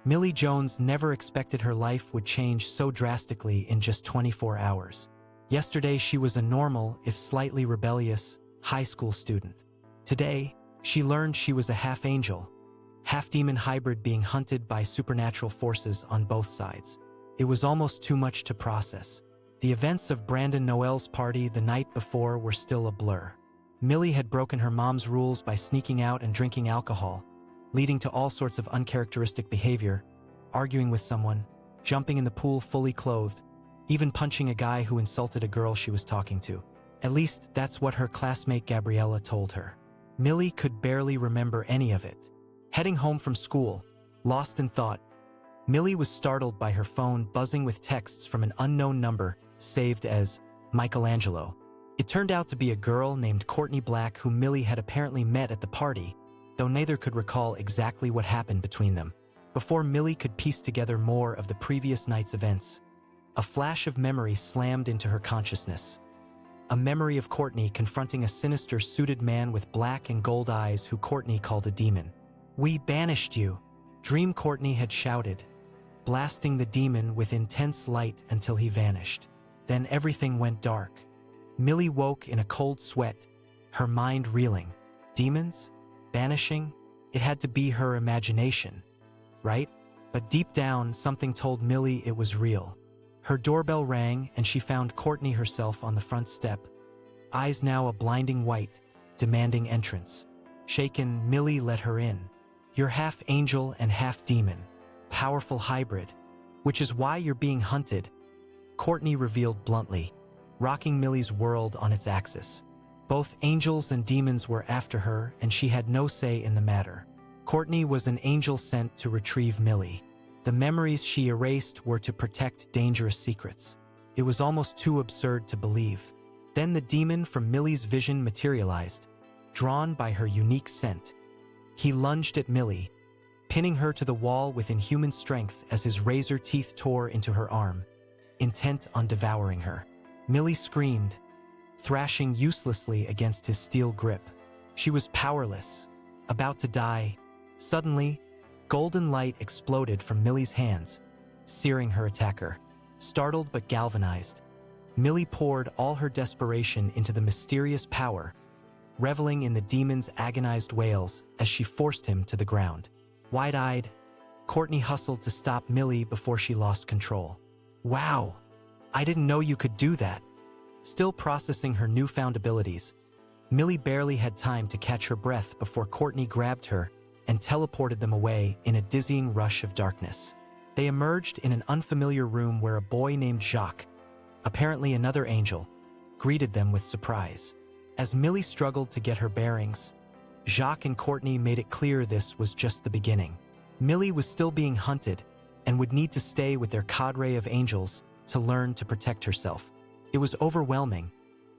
Millie Jones never expected her life would change so drastically in just 24 hours. Yesterday, she was a normal, if slightly rebellious, high school student. Today, she learned she was a half-angel, half-demon hybrid being hunted by supernatural forces on both sides. It was almost too much to process. The events of Brandon Noel's party the night before were still a blur. Millie had broken her mom's rules by sneaking out and drinking alcohol, leading to all sorts of uncharacteristic behavior, arguing with someone, jumping in the pool fully clothed, even punching a guy who insulted a girl she was talking to. At least that's what her classmate Gabriella told her. Millie could barely remember any of it. Heading home from school, lost in thought, Millie was startled by her phone buzzing with texts from an unknown number saved as Michelangelo. It turned out to be a girl named Courtney Black whom Millie had apparently met at the party, though neither could recall exactly what happened between them. Before Millie could piece together more of the previous night's events, a flash of memory slammed into her consciousness. A memory of Courtney confronting a sinister suited man with black and gold eyes who Courtney called a demon. "We banished you," Dream Courtney had shouted, blasting the demon with intense light until he vanished. Then everything went dark. Millie woke in a cold sweat, her mind reeling. Demons? Banishing? It had to be her imagination, right? But deep down, something told Millie it was real. Her doorbell rang and she found Courtney herself on the front step, eyes now a blinding white, demanding entrance. Shaken, Millie let her in. "You're half angel and half demon. Powerful hybrid. Which is why you're being hunted," Courtney revealed bluntly, rocking Millie's world on its axis. Both angels and demons were after her, and she had no say in the matter. Courtney was an angel sent to retrieve Millie. The memories she erased were to protect dangerous secrets. It was almost too absurd to believe. Then the demon from Millie's vision materialized, drawn by her unique scent. He lunged at Millie, pinning her to the wall with inhuman strength as his razor teeth tore into her arm, intent on devouring her. Millie screamed, thrashing uselessly against his steel grip. She was powerless, about to die. Suddenly, golden light exploded from Millie's hands, searing her attacker. Startled but galvanized, Millie poured all her desperation into the mysterious power, reveling in the demon's agonized wails as she forced him to the ground. Wide-eyed, Courtney hustled to stop Millie before she lost control. "Wow, I didn't know you could do that." Still processing her newfound abilities, Millie barely had time to catch her breath before Courtney grabbed her and teleported them away in a dizzying rush of darkness. They emerged in an unfamiliar room where a boy named Jacques, apparently another angel, greeted them with surprise. As Millie struggled to get her bearings, Jacques and Courtney made it clear this was just the beginning. Millie was still being hunted and would need to stay with their cadre of angels to learn to protect herself. It was overwhelming,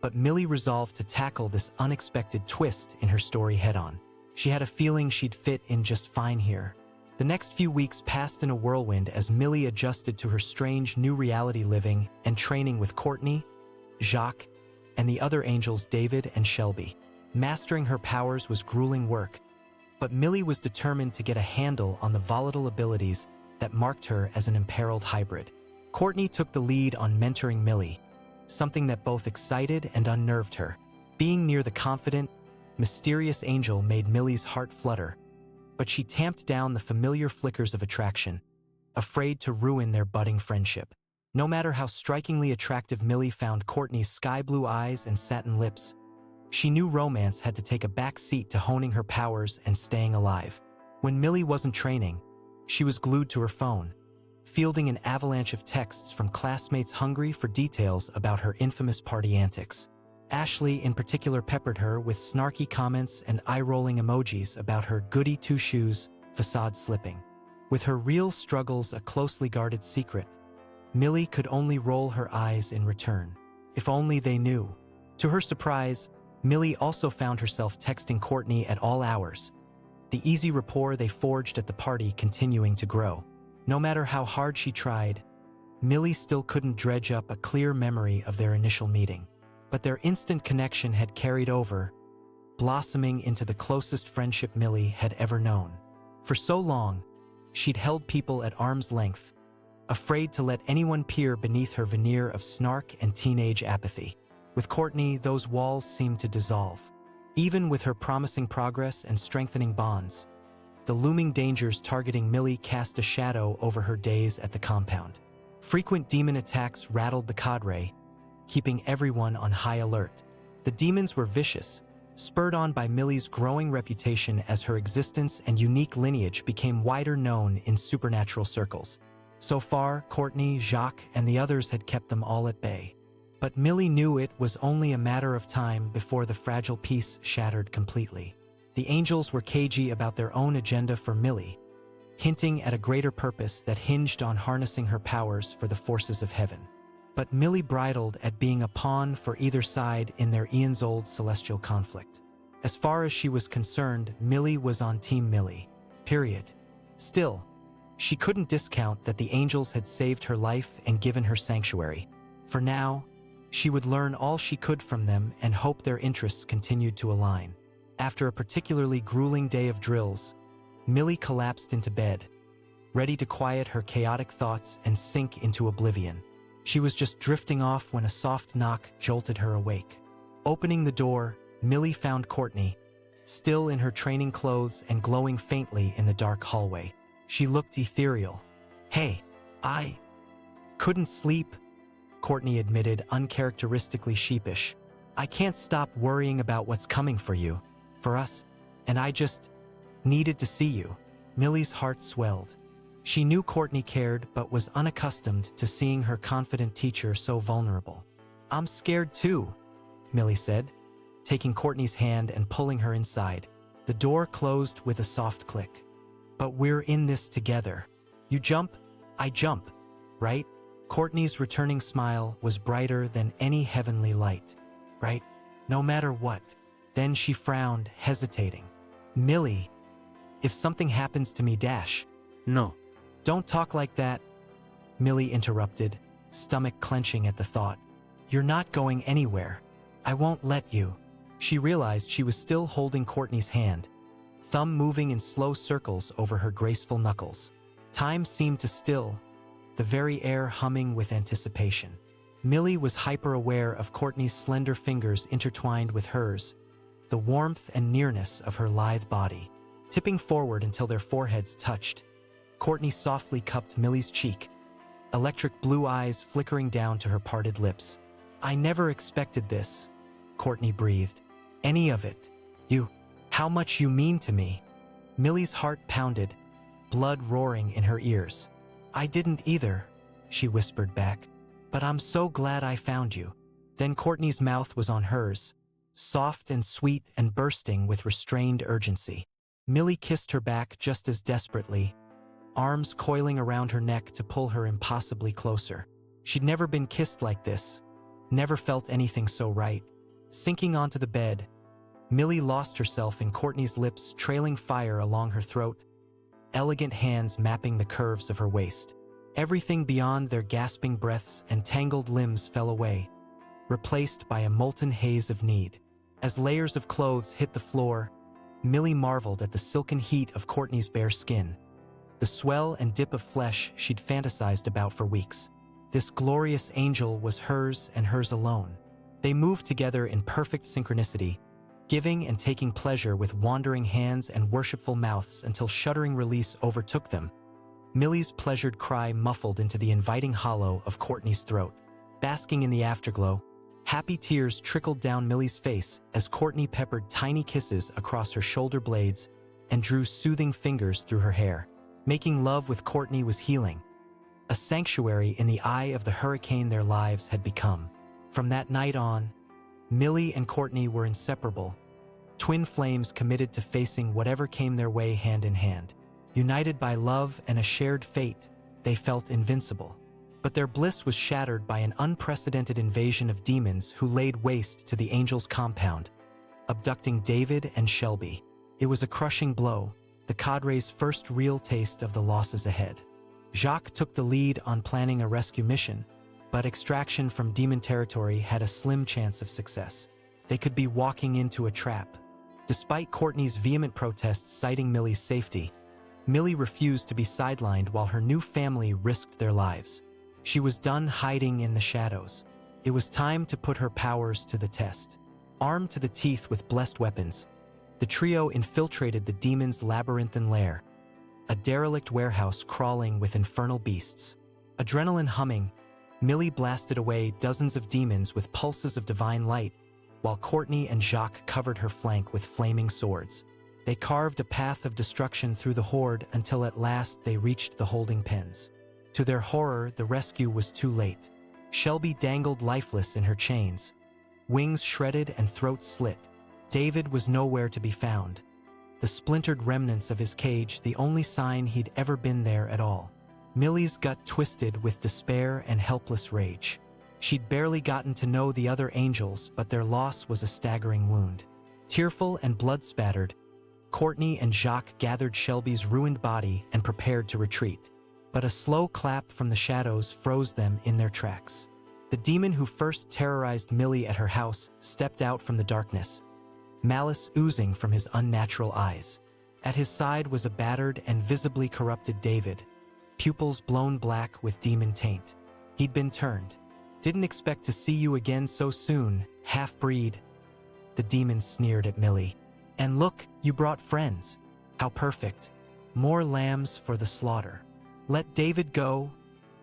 but Millie resolved to tackle this unexpected twist in her story head-on. She had a feeling she'd fit in just fine here. The next few weeks passed in a whirlwind as Millie adjusted to her strange new reality, living and training with Courtney, Jacques, and the other angels David and Shelby. Mastering her powers was grueling work, but Millie was determined to get a handle on the volatile abilities that marked her as an imperiled hybrid. Courtney took the lead on mentoring Millie, something that both excited and unnerved her. Being near the confident, mysterious angel made Millie's heart flutter, but she tamped down the familiar flickers of attraction, afraid to ruin their budding friendship. No matter how strikingly attractive Millie found Courtney's sky-blue eyes and satin lips, she knew romance had to take a back seat to honing her powers and staying alive. When Millie wasn't training, she was glued to her phone, fielding an avalanche of texts from classmates hungry for details about her infamous party antics. Ashley in particular peppered her with snarky comments and eye-rolling emojis about her goody two-shoes facade slipping. With her real struggles a closely guarded secret, Millie could only roll her eyes in return. If only they knew. To her surprise, Millie also found herself texting Courtney at all hours, the easy rapport they forged at the party continuing to grow. No matter how hard she tried, Millie still couldn't dredge up a clear memory of their initial meeting. But their instant connection had carried over, blossoming into the closest friendship Millie had ever known. For so long, she'd held people at arm's length, afraid to let anyone peer beneath her veneer of snark and teenage apathy. With Courtney, those walls seemed to dissolve. Even with her promising progress and strengthening bonds, the looming dangers targeting Millie cast a shadow over her days at the compound. Frequent demon attacks rattled the cadre, keeping everyone on high alert. The demons were vicious, spurred on by Millie's growing reputation as her existence and unique lineage became wider known in supernatural circles. So far, Courtney, Jacques, and the others had kept them all at bay. But Millie knew it was only a matter of time before the fragile peace shattered completely. The angels were cagey about their own agenda for Millie, hinting at a greater purpose that hinged on harnessing her powers for the forces of heaven. But Millie bridled at being a pawn for either side in their eons-old celestial conflict. As far as she was concerned, Millie was on Team Millie. Period. Still, she couldn't discount that the angels had saved her life and given her sanctuary. For now, she would learn all she could from them and hope their interests continued to align. After a particularly grueling day of drills, Millie collapsed into bed, ready to quiet her chaotic thoughts and sink into oblivion. She was just drifting off when a soft knock jolted her awake. Opening the door, Millie found Courtney, still in her training clothes and glowing faintly in the dark hallway. She looked ethereal. "Hey, I couldn't sleep," Courtney admitted, uncharacteristically sheepish. "I can't stop worrying about what's coming for you, for us, and I just needed to see you." Millie's heart swelled. She knew Courtney cared but was unaccustomed to seeing her confident teacher so vulnerable. "I'm scared too," Millie said, taking Courtney's hand and pulling her inside. The door closed with a soft click. "But we're in this together. You jump, I jump, right?" Courtney's returning smile was brighter than any heavenly light. "Right? No matter what." Then she frowned, hesitating. "Millie, if something happens to me, No. Don't talk like that," Millie interrupted, stomach clenching at the thought. "You're not going anywhere. I won't let you." She realized she was still holding Courtney's hand, thumb moving in slow circles over her graceful knuckles. Time seemed to still, the very air humming with anticipation. Millie was hyper-aware of Courtney's slender fingers intertwined with hers, the warmth and nearness of her lithe body. Tipping forward until their foreheads touched, Courtney softly cupped Millie's cheek, electric blue eyes flickering down to her parted lips. "I never expected this," Courtney breathed. "Any of it. How much you mean to me." Millie's heart pounded, blood roaring in her ears. "I didn't either," she whispered back. "But I'm so glad I found you." Then Courtney's mouth was on hers, soft and sweet and bursting with restrained urgency. Millie kissed her back just as desperately, arms coiling around her neck to pull her impossibly closer. She'd never been kissed like this, never felt anything so right. Sinking onto the bed, Millie lost herself in Courtney's lips trailing fire along her throat, elegant hands mapping the curves of her waist. Everything beyond their gasping breaths and tangled limbs fell away, replaced by a molten haze of need. As layers of clothes hit the floor, Millie marveled at the silken heat of Courtney's bare skin, the swell and dip of flesh she'd fantasized about for weeks. This glorious angel was hers and hers alone. They moved together in perfect synchronicity, giving and taking pleasure with wandering hands and worshipful mouths until shuddering release overtook them. Millie's pleasured cry muffled into the inviting hollow of Courtney's throat. Basking in the afterglow, happy tears trickled down Millie's face as Courtney peppered tiny kisses across her shoulder blades and drew soothing fingers through her hair. Making love with Courtney was healing, a sanctuary in the eye of the hurricane their lives had become. From that night on, Millie and Courtney were inseparable, twin flames committed to facing whatever came their way hand in hand. United by love and a shared fate, they felt invincible. But their bliss was shattered by an unprecedented invasion of demons who laid waste to the angels' compound, abducting David and Shelby. It was a crushing blow, the cadre's first real taste of the losses ahead. Jacques took the lead on planning a rescue mission, but extraction from demon territory had a slim chance of success. They could be walking into a trap. Despite Courtney's vehement protests citing Millie's safety, Millie refused to be sidelined while her new family risked their lives. She was done hiding in the shadows. It was time to put her powers to the test. Armed to the teeth with blessed weapons, the trio infiltrated the demon's labyrinthine lair, a derelict warehouse crawling with infernal beasts. Adrenaline humming, Millie blasted away dozens of demons with pulses of divine light, while Courtney and Jacques covered her flank with flaming swords. They carved a path of destruction through the horde until at last they reached the holding pens. To their horror, the rescue was too late. Shelby dangled lifeless in her chains, wings shredded and throat slit. David was nowhere to be found, the splintered remnants of his cage the only sign he'd ever been there at all. Millie's gut twisted with despair and helpless rage. She'd barely gotten to know the other angels, but their loss was a staggering wound. Tearful and blood-spattered, Courtney and Jacques gathered Shelby's ruined body and prepared to retreat. But a slow clap from the shadows froze them in their tracks. The demon who first terrorized Millie at her house stepped out from the darkness, malice oozing from his unnatural eyes. At his side was a battered and visibly corrupted David, pupils blown black with demon taint. He'd been turned. "Didn't expect to see you again so soon, half-breed." The demon sneered at Millie. "And look, you brought friends. How perfect. More lambs for the slaughter." "Let David go,"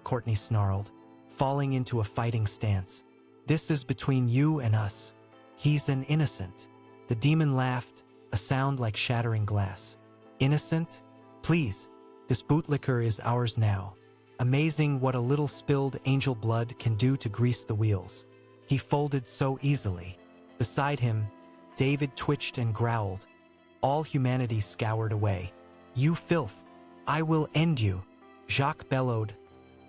Courtney snarled, falling into a fighting stance. "This is between you and us. He's an innocent." The demon laughed, a sound like shattering glass. "Innocent? Please, this bootlicker is ours now." Amazing what a little spilled angel blood can do to grease the wheels. He folded so easily. Beside him, David twitched and growled. All humanity scoured away. "You filth! I will end you!" Jacques bellowed,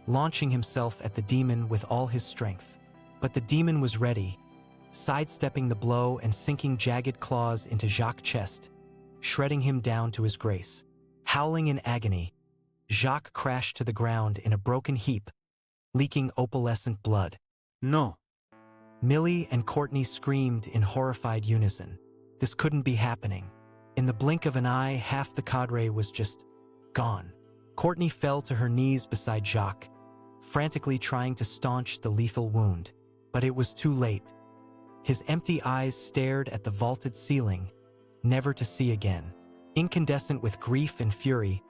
launching himself at the demon with all his strength. But the demon was ready, sidestepping the blow and sinking jagged claws into Jacques' chest, shredding him down to his grace. Howling in agony, Jacques crashed to the ground in a broken heap, leaking opalescent blood. "No!" Millie and Courtney screamed in horrified unison. This couldn't be happening. In the blink of an eye, half the cadre was just gone. Courtney fell to her knees beside Jacques, frantically trying to staunch the lethal wound. But it was too late. His empty eyes stared at the vaulted ceiling, never to see again. Incandescent with grief and fury,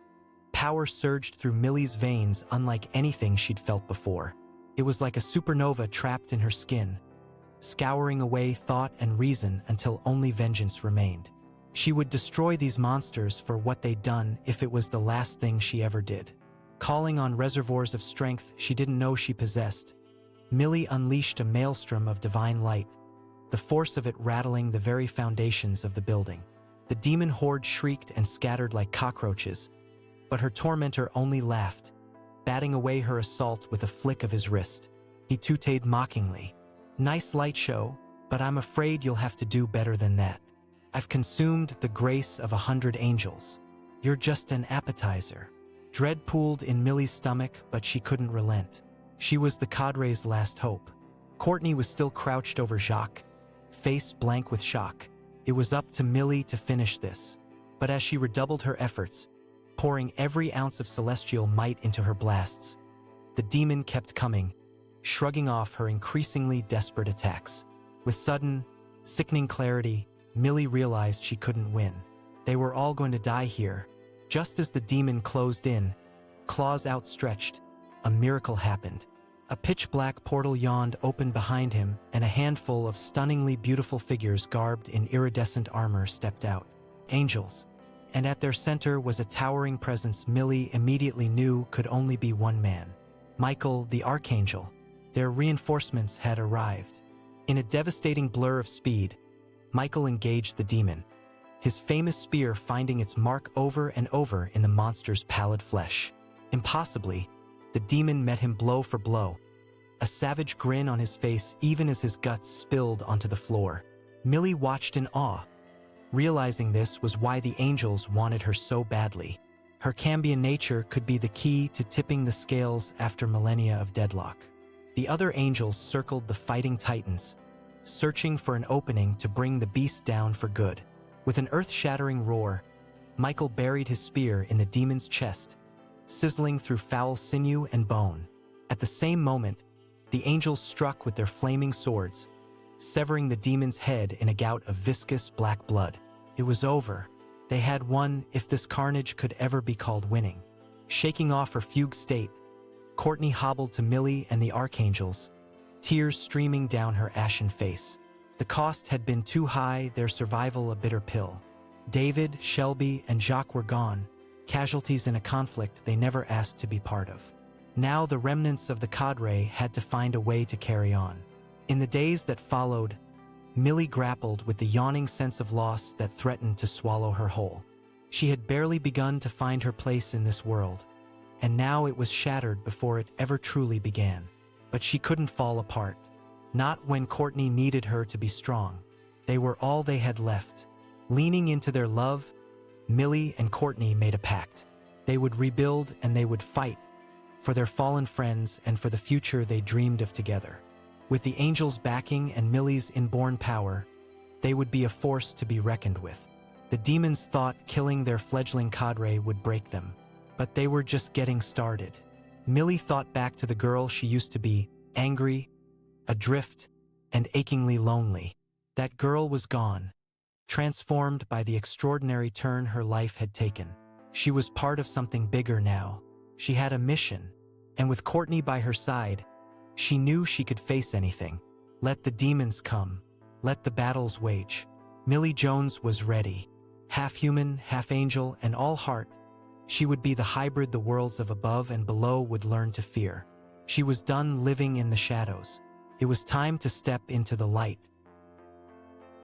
power surged through Millie's veins unlike anything she'd felt before. It was like a supernova trapped in her skin, scouring away thought and reason until only vengeance remained. She would destroy these monsters for what they'd done if it was the last thing she ever did. Calling on reservoirs of strength she didn't know she possessed, Millie unleashed a maelstrom of divine light, the force of it rattling the very foundations of the building. The demon horde shrieked and scattered like cockroaches, but her tormentor only laughed, batting away her assault with a flick of his wrist. He tooted mockingly. "Nice light show, but I'm afraid you'll have to do better than that. I've consumed the grace of 100 angels. You're just an appetizer." Dread pooled in Millie's stomach, but she couldn't relent. She was the cadre's last hope. Courtney was still crouched over Jacques, face blank with shock. It was up to Millie to finish this. But as she redoubled her efforts, pouring every ounce of celestial might into her blasts, the demon kept coming, shrugging off her increasingly desperate attacks. With sudden, sickening clarity, Millie realized she couldn't win. They were all going to die here. Just as the demon closed in, claws outstretched, a miracle happened. A pitch-black portal yawned open behind him, and a handful of stunningly beautiful figures garbed in iridescent armor stepped out. Angels. And at their center was a towering presence Millie immediately knew could only be one man. Michael, the Archangel. Their reinforcements had arrived. In a devastating blur of speed, Michael engaged the demon, his famous spear finding its mark over and over in the monster's pallid flesh. Impossibly, the demon met him blow for blow, a savage grin on his face even as his guts spilled onto the floor. Millie watched in awe, realizing this was why the angels wanted her so badly. Her Cambion nature could be the key to tipping the scales after millennia of deadlock. The other angels circled the fighting titans, searching for an opening to bring the beast down for good. With an earth-shattering roar, Michael buried his spear in the demon's chest, sizzling through foul sinew and bone. At the same moment, the angels struck with their flaming swords, severing the demon's head in a gout of viscous black blood. It was over. They had won, if this carnage could ever be called winning. Shaking off her fugue state, Courtney hobbled to Millie and the archangels, tears streaming down her ashen face. The cost had been too high, their survival a bitter pill. David, Shelby, and Jacques were gone, casualties in a conflict they never asked to be part of. Now the remnants of the cadre had to find a way to carry on. In the days that followed, Millie grappled with the yawning sense of loss that threatened to swallow her whole. She had barely begun to find her place in this world, and now it was shattered before it ever truly began. But she couldn't fall apart. Not when Courtney needed her to be strong. They were all they had left. Leaning into their love, Millie and Courtney made a pact. They would rebuild and they would fight for their fallen friends and for the future they dreamed of together. With the angels' backing and Millie's inborn power, they would be a force to be reckoned with. The demons thought killing their fledgling cadre would break them, but they were just getting started. Millie thought back to the girl she used to be, angry, adrift, and achingly lonely. That girl was gone, transformed by the extraordinary turn her life had taken. She was part of something bigger now. She had a mission, and with Courtney by her side, she knew she could face anything. Let the demons come. Let the battles wage. Millie Jones was ready. Half human, half angel, and all heart. She would be the hybrid the worlds of above and below would learn to fear. She was done living in the shadows. It was time to step into the light.